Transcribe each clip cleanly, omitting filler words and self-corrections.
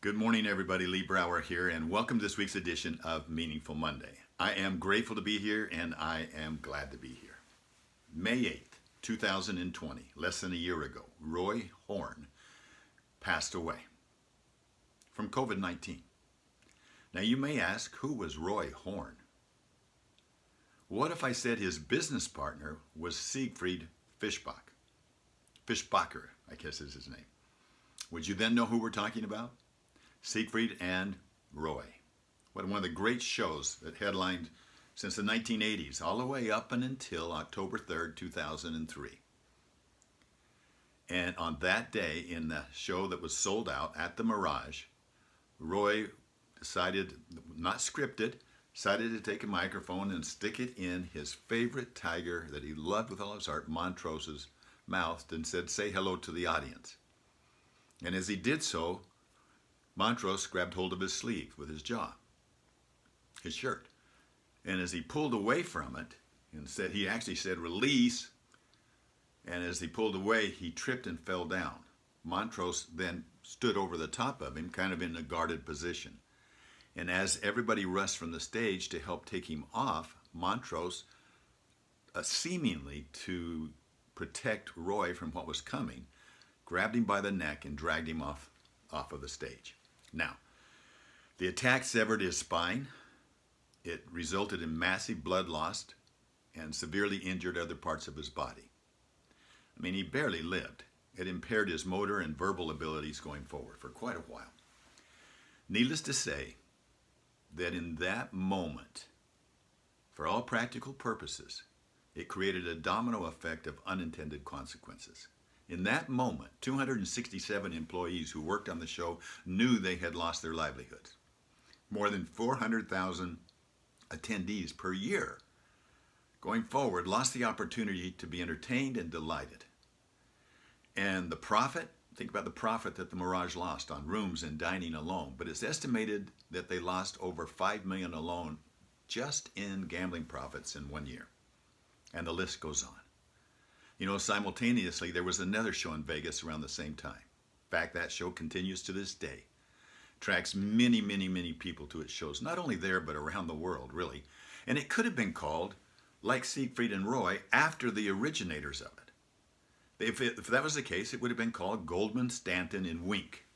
Good morning, everybody. Lee Brower here, and welcome to this week's edition of Meaningful Monday. I am grateful to be here, and I am glad to be here. May 8th, 2020, less than a year ago, Roy Horn passed away from COVID-19. Now, you may ask, who was Roy Horn? What if I said his business partner was Siegfried Fischbach? Fischbacher, I guess is his name. Would you then know who we're talking about? Siegfried and Roy. One of the great shows that headlined since the 1980s, all the way up and until October 3rd, 2003. And on that day, in the show that was sold out at the Mirage, Roy decided, not scripted, decided to take a microphone and stick it in his favorite tiger that he loved with all his heart, Montrose's mouth, and said, "Say hello to the audience." And as he did so, Montrose grabbed hold of his sleeve with his jaw, his shirt. And as he pulled away from it, and he actually said, "Release." And as he pulled away, he tripped and fell down. Montrose then stood over the top of him, kind of in a guarded position. And as everybody rushed from the stage to help take him off, Montrose, seemingly to protect Roy from what was coming, grabbed him by the neck and dragged him off of the stage. Now, the attack severed his spine. It resulted in massive blood loss and severely injured other parts of his body. I mean, he barely lived. It impaired his motor and verbal abilities going forward for quite a while. Needless to say, that in that moment, for all practical purposes, it created a domino effect of unintended consequences. In that moment, 267 employees who worked on the show knew they had lost their livelihoods. More than 400,000 attendees per year going forward lost the opportunity to be entertained and delighted. And the profit, think about the profit that the Mirage lost on rooms and dining alone, but it's estimated that they lost over $5 million alone just in gambling profits in 1 year. And the list goes on. You know, simultaneously, there was another show in Vegas around the same time. In fact, that show continues to this day. Attracts many, many, many people to its shows, not only there, but around the world, really. And it could have been called, like Siegfried and Roy, after the originators of it. If that was the case, it would have been called Goldman, Stanton, and Wink,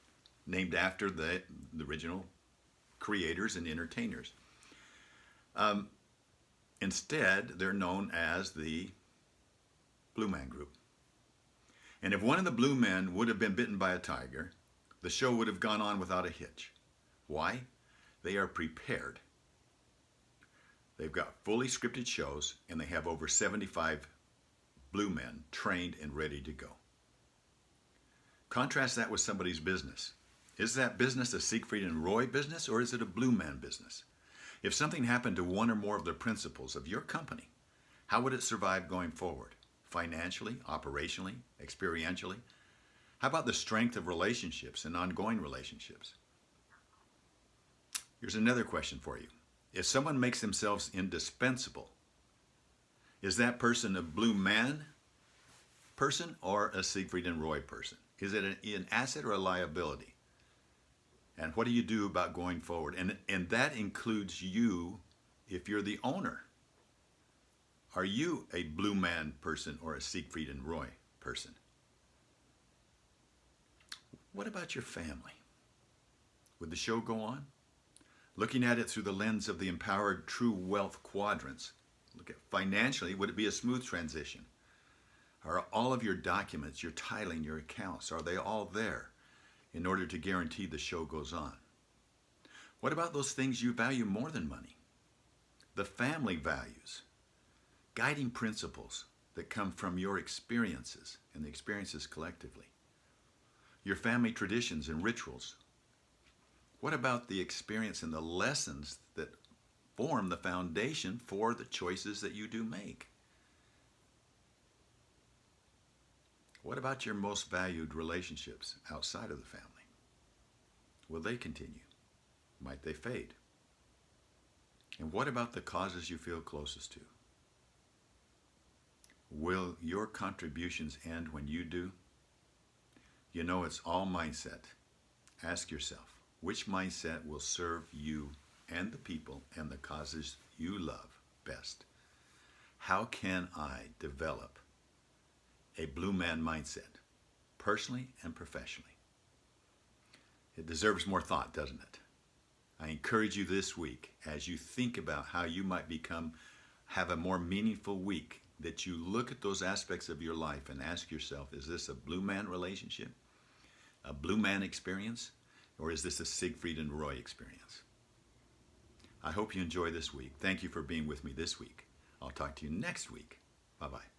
named after the original creators and entertainers. Instead, they're known as the Blue Man Group. And if one of the Blue Men would have been bitten by a tiger, the show would have gone on without a hitch. Why? They are prepared. They've got fully scripted shows, and they have over 75 Blue Men trained and ready to go. Contrast that with somebody's business. Is that business a Siegfried and Roy business, or is it a Blue Man business? If something happened to one or more of the principals of your company, how would it survive going forward? Financially, operationally, experientially? How about the strength of relationships and ongoing relationships? Here's another question for you. If someone makes themselves indispensable, is that person a Blue Man person or a Siegfried and Roy person? Is it an asset or a liability? And what do you do about going forward? And that includes you if you're the owner. Are you a Blue Man person or a Siegfried and Roy person? What about your family? Would the show go on? Looking at it through the lens of the empowered true wealth quadrants, look at financially, would it be a smooth transition? Are all of your documents, your titling, your accounts, are they all there in order to guarantee the show goes on? What about those things you value more than money? The family values, guiding principles that come from your experiences and the experiences collectively. Your family traditions and rituals. What about the experience and the lessons that form the foundation for the choices that you do make? What about your most valued relationships outside of the family? Will they continue? Might they fade? And what about the causes you feel closest to? Will your contributions end when you do? You know, it's all mindset. Ask yourself, Which mindset will serve you and the people and the causes you love best? How can I develop a blue man mindset, personally and professionally? It deserves more thought, doesn't it? I encourage you this week, as you think about how you might have a more meaningful week, that you look at those aspects of your life and ask yourself, is this a blue man relationship, a blue man experience, or is this a Siegfried and Roy experience? I hope you enjoy this week. Thank you for being with me this week. I'll talk to you next week. Bye-bye.